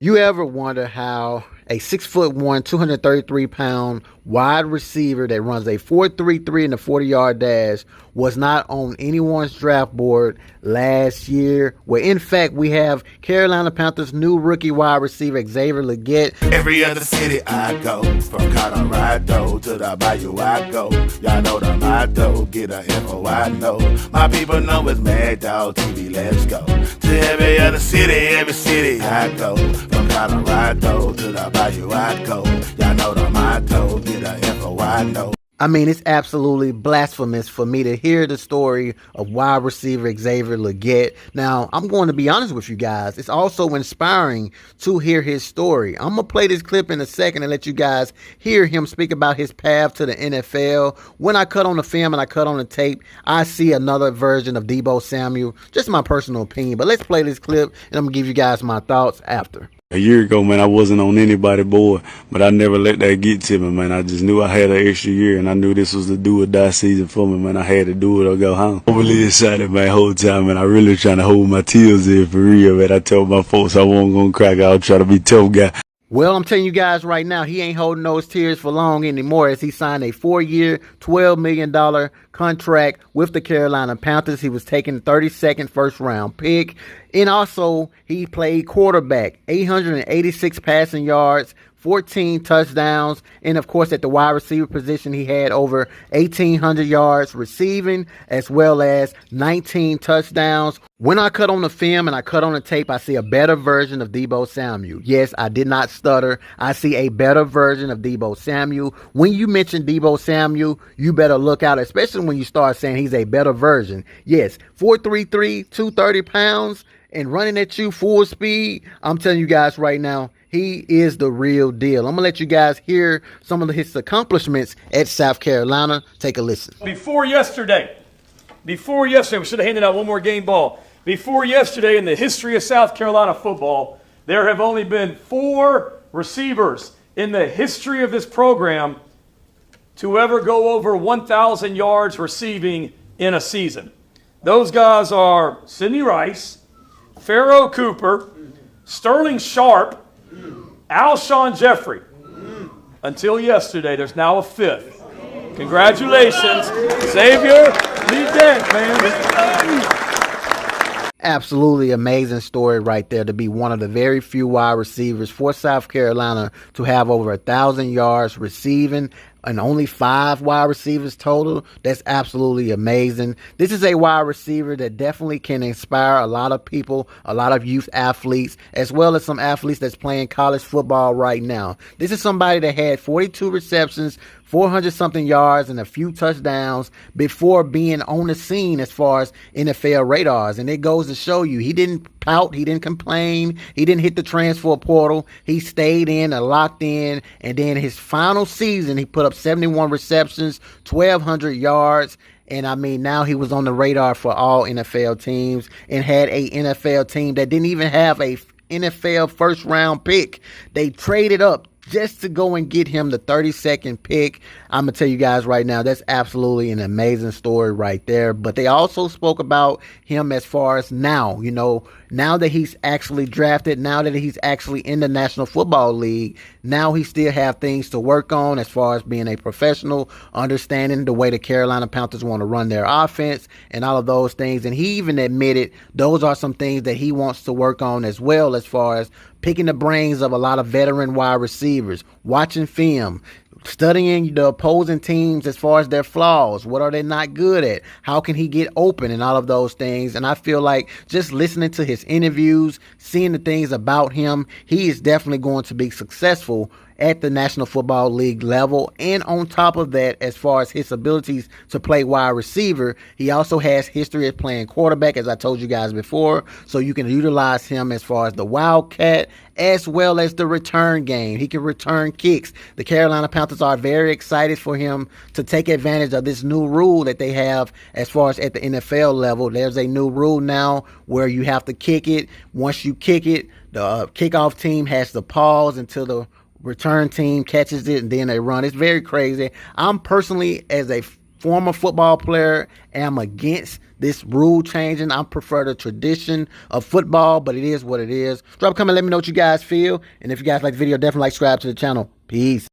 You ever wonder how a 6'1", 233-pound wide receiver that runs a 4.33 in the 40-yard dash was not on anyone's draft board last year? Well, in fact, we have Carolina Panthers' new rookie wide receiver, Xavier Legette. Every other city I go, from Colorado to the Bayou I go. Y'all know the motto, get a info I know. My people know it's Mad Dog TV, let's go. To every other city I go. From Colorado to the Bayou I go. Y'all know the motto, get a info I know. I mean, it's absolutely blasphemous for me to hear the story of wide receiver Xavier Legette. Now, I'm going to be honest with you guys. It's also inspiring to hear his story. I'm going to play this clip in a second and let you guys hear him speak about his path to the NFL. When I cut on the film and I cut on the tape, I see another version of Deebo Samuel. Just my personal opinion. But let's play this clip and I'm going to give you guys my thoughts after. A year ago, man, I wasn't on anybody's board, but I never let that get to me, man. I just knew I had an extra year, and I knew this was the do or die season for me, man. I had to do it or go home. Overly excited, man, whole time, man. I really trying to hold my tears in for real, man. I told my folks I wasn't gonna crack. I'll try to be tough guy. Well, I'm telling you guys right now, he ain't holding those tears for long anymore as he signed a 4-year, $12 million contract with the Carolina Panthers. He was taking the 32nd first-round pick. And also, he played quarterback, 886 passing yards, 14 touchdowns, and of course at the wide receiver position he had over 1,800 yards receiving as well as 19 touchdowns. When I cut on the film and I cut on the tape, I see a better version of Deebo Samuel. Yes, I did not stutter. I see a better version of Deebo Samuel. When you mention Deebo Samuel, you better look out, especially when you start saying he's a better version. Yes, 4'3", 230 pounds and running at you full speed. I'm telling you guys right now, he is the real deal. I'm going to let you guys hear some of his accomplishments at South Carolina. Take a listen. Before yesterday, we should have handed out one more game ball. Before yesterday, in the history of South Carolina football, there have only been 4 receivers in the history of this program to ever go over 1,000 yards receiving in a season. Those guys are Sidney Rice, Pharaoh Cooper, Sterling Sharp, Alshon Jeffrey. Until yesterday, there's now a 5th. Congratulations, Xavier Legette, man. Absolutely amazing story right there to be one of the very few wide receivers for South Carolina to have over 1,000 yards receiving and only 5 wide receivers total. That's absolutely amazing. This is a wide receiver that definitely can inspire a lot of people, a lot of youth athletes, as well as some athletes that's playing college football right now. This is somebody that had 42 receptions, 400-something yards, and a few touchdowns before being on the scene as far as NFL radars. And it goes to show you, he didn't pout, he didn't complain, he didn't hit the transfer portal. He stayed in and locked in. And then his final season, he put up 71 receptions, 1,200 yards. And I mean, now he was on the radar for all NFL teams and had a NFL team that didn't even have a NFL first-round pick. They traded up just to go and get him the 32nd pick. I'm going to tell you guys right now, that's absolutely an amazing story right there. But they also spoke about him as far as now, now that he's actually drafted, now that he's actually in the National Football League, now he still have things to work on as far as being a professional, understanding the way the Carolina Panthers want to run their offense and all of those things. And he even admitted those are some things that he wants to work on as well, as far as picking the brains of a lot of veteran wide receivers, watching film, studying the opposing teams as far as their flaws. What are they not good at? How can he get open and all of those things? And I feel like just listening to his interviews, seeing the things about him, he is definitely going to be successful at the National Football League level. And on top of that, as far as his abilities to play wide receiver, he also has history of playing quarterback, as I told you guys before. So you can utilize him as far as the Wildcat as well as the return game. He can return kicks. The Carolina Panthers are very excited for him to take advantage of this new rule that they have as far as at the NFL level. There's a new rule now where you have to kick it. Once you kick it, the kickoff team has to pause until the return team catches it and then they run. It's very crazy. I'm personally, as a former football player, am against this rule changing. I prefer the tradition of football, but it is what it is. Drop a comment, let me know what you guys feel. And if you guys like the video, definitely like, subscribe to the channel. Peace.